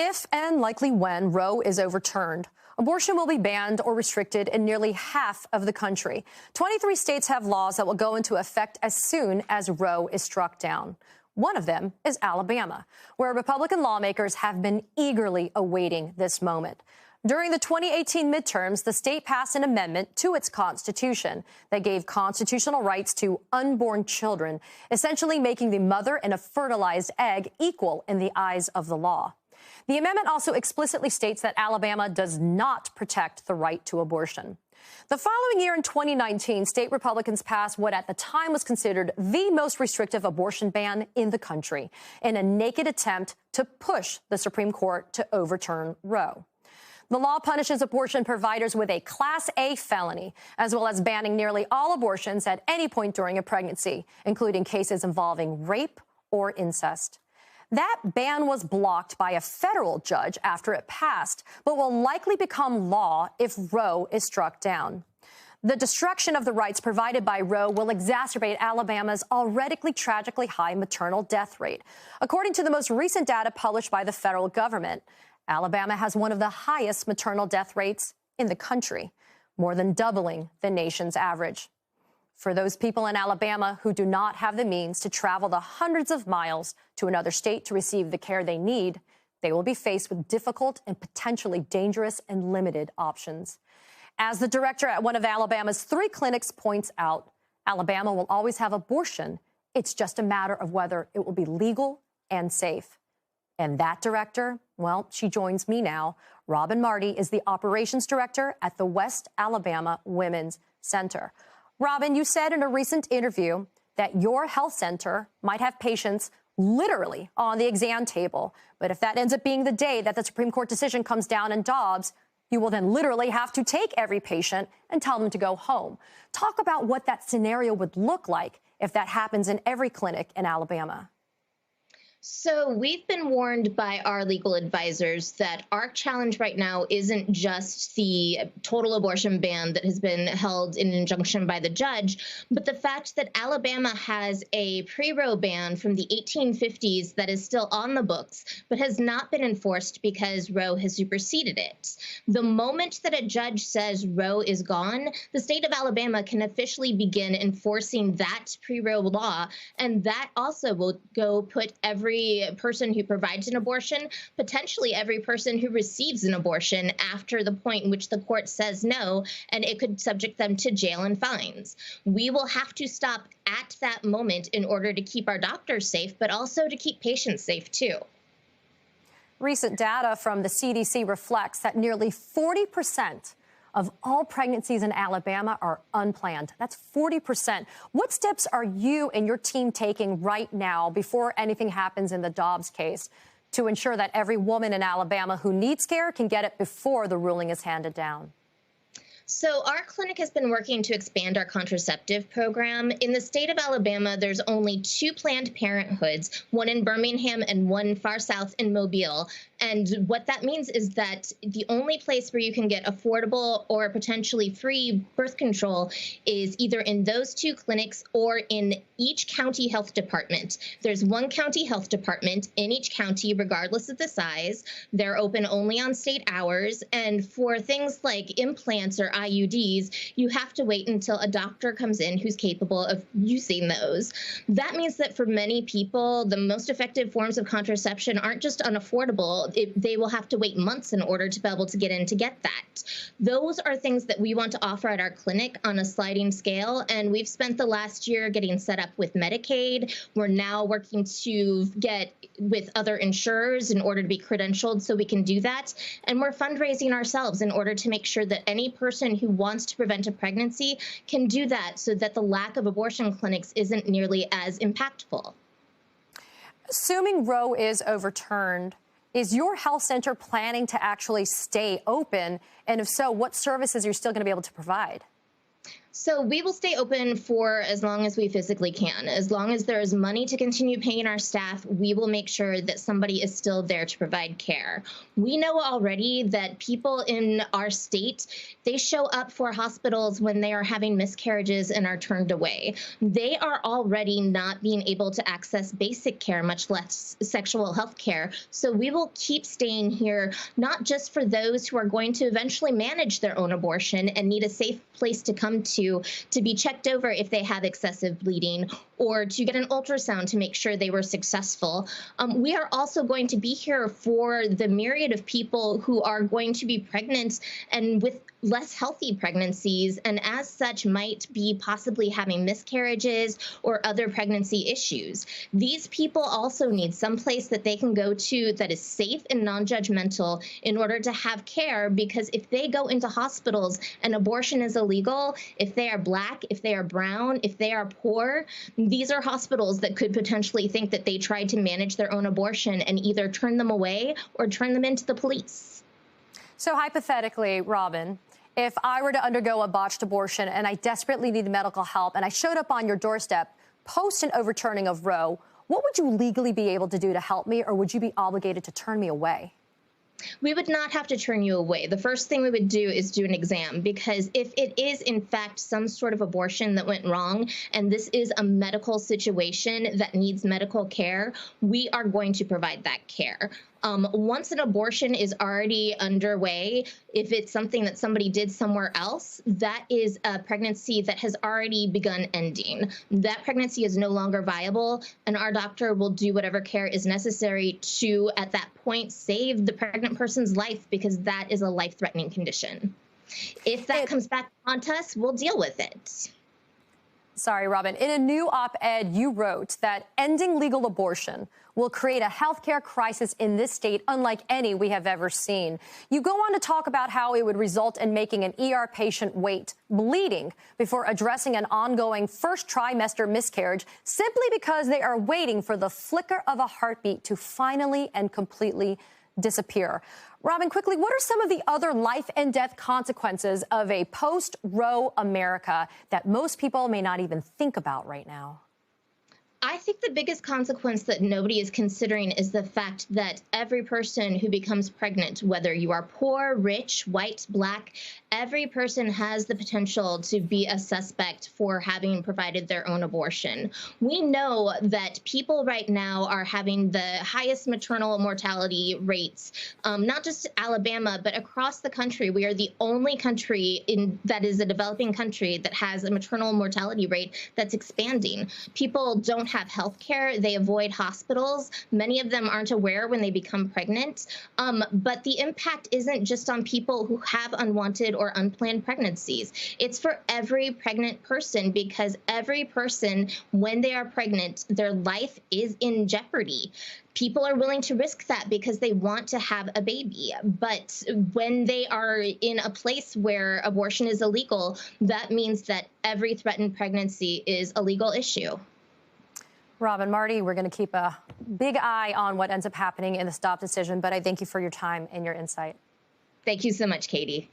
If and likely when Roe is overturned, abortion will be banned or restricted in nearly half of the country. 23 states have laws that will go into effect as soon as Roe is struck down. One of them is Alabama, where Republican lawmakers have been eagerly awaiting this moment. During the 2018 midterms, the state passed an amendment to its constitution that gave constitutional rights to unborn children, essentially making the mother and a fertilized egg equal in the eyes of the law. The amendment also explicitly states that Alabama does not protect the right to abortion. The following year, in 2019, state Republicans passed what at the time was considered the most restrictive abortion ban in the country in a naked attempt to push the Supreme Court to overturn Roe. The law punishes abortion providers with a Class A felony, as well as banning nearly all abortions at any point during a pregnancy, including cases involving rape or incest. That ban was blocked by a federal judge after it passed, but will likely become law if Roe is struck down. The destruction of the rights provided by Roe will exacerbate Alabama's already tragically high maternal death rate. According to the most recent data published by the federal government, Alabama has one of the highest maternal death rates in the country, more than doubling the nation's average. For those people in Alabama who do not have the means to travel the hundreds of miles to another state to receive the care they need, they will be faced with difficult and potentially dangerous and limited options. As the director at one of Alabama's 3 clinics points out, Alabama will always have abortion. It's just a matter of whether it will be legal and safe. And that director, well, she joins me now. Robin Marty is the operations director at the West Alabama Women's Center. Robin, you said in a recent interview that your health center might have patients literally on the exam table. But if that ends up being the day that the Supreme Court decision comes down in Dobbs, you will then literally have to take every patient and tell them to go home. Talk about what that scenario would look like if that happens in every clinic in Alabama. So we've been warned by our legal advisors that our challenge right now isn't just the total abortion ban that has been held in injunction by the judge, but the fact that Alabama has a pre-Roe ban from the 1850s that is still on the books, but has not been enforced because Roe has superseded it. The moment that a judge says Roe is gone, the state of Alabama can officially begin enforcing that pre-Roe law, and that also will go put every person who provides an abortion, potentially every person who receives an abortion after the point in which the court says no, and it could subject them to jail and fines. We will have to stop at that moment in order to keep our doctors safe, but also to keep patients safe too. Recent data from the CDC reflects that nearly 40% of all pregnancies in Alabama are unplanned. That's 40%. What steps are you and your team taking right now before anything happens in the Dobbs case to ensure that every woman in Alabama who needs care can get it before the ruling is handed down? So our clinic has been working to expand our contraceptive program. In the state of Alabama, there's only 2 Planned Parenthoods, one in Birmingham and one far south in Mobile. And what that means is that the only place where you can get affordable or potentially free birth control is either in those 2 clinics or in each county health department. There's one county health department in each county, regardless of the size. They're open only on state hours. And for things like implants or IUDs, you have to wait until a doctor comes in who's capable of using those. That means that for many people, the most effective forms of contraception aren't just unaffordable. They will have to wait months in order to be able to get in to get that. Those are things that we want to offer at our clinic on a sliding scale, and we've spent the last year getting set up with Medicaid. We're now working to get with other insurers in order to be credentialed so we can do that, and we're fundraising ourselves in order to make sure that any person who wants to prevent a pregnancy can do that so that the lack of abortion clinics isn't nearly as impactful. Assuming Roe is overturned, is your health center planning to actually stay open? And if so, what services are you still going to be able to provide? So we will stay open for as long as we physically can. As long as there is money to continue paying our staff, we will make sure that somebody is still there to provide care. We know already that people in our state, they show up for hospitals when they are having miscarriages and are turned away. They are already not being able to access basic care, much less sexual health care. So we will keep staying here, not just for those who are going to eventually manage their own abortion and need a safe place to come to be checked over if they have excessive bleeding, or to get an ultrasound to make sure they were successful. We are also going to be here for the myriad of people who are going to be pregnant and with less healthy pregnancies, and as such might be possibly having miscarriages or other pregnancy issues. These people also need some place that they can go to that is safe and non-judgmental in order to have care, because if they go into hospitals and abortion is illegal, if they are Black, if they are brown, if they are poor, these are hospitals that could potentially think that they tried to manage their own abortion and either turn them away or turn them into the police. So hypothetically, Robin, if I were to undergo a botched abortion and I desperately needed medical help and I showed up on your doorstep post an overturning of Roe, what would you legally be able to do to help me, or would you be obligated to turn me away? We would not have to turn you away. The first thing we would do is do an exam, because if it is in fact some sort of abortion that went wrong and this is a medical situation that needs medical care, we are going to provide that care. Once an abortion is already underway, if it's something that somebody did somewhere else, that is a pregnancy that has already begun ending. That pregnancy is no longer viable, and our doctor will do whatever care is necessary to, at that point, save the pregnant person's life, because that is a life-threatening condition. If that comes back onto us, we'll deal with it. Sorry, Robin. In a new op-ed, you wrote that ending legal abortion will create a healthcare crisis in this state unlike any we have ever seen. You go on to talk about how it would result in making an ER patient wait, bleeding, before addressing an ongoing first trimester miscarriage simply because they are waiting for the flicker of a heartbeat to finally and completely disappear. Robin, quickly, what are some of the other life and death consequences of a post-Roe America that most people may not even think about right now? I think the biggest consequence that nobody is considering is the fact that every person who becomes pregnant, whether you are poor, rich, white, Black, every person has the potential to be a suspect for having provided their own abortion. We know that people right now are having the highest maternal mortality rates, not just Alabama, but across the country. We are the only country that is a developing country that has a maternal mortality rate that's expanding. People don't have health care. They avoid hospitals. Many of them aren't aware when they become pregnant. But the impact isn't just on people who have unwanted or unplanned pregnancies. It's for every pregnant person, because every person, when they are pregnant, their life is in jeopardy. People are willing to risk that because they want to have a baby. But when they are in a place where abortion is illegal, that means that every threatened pregnancy is a legal issue. Robin, Marty, we're going to keep a big eye on what ends up happening in the stop decision, but I thank you for your time and your insight. Thank you so much, Katie.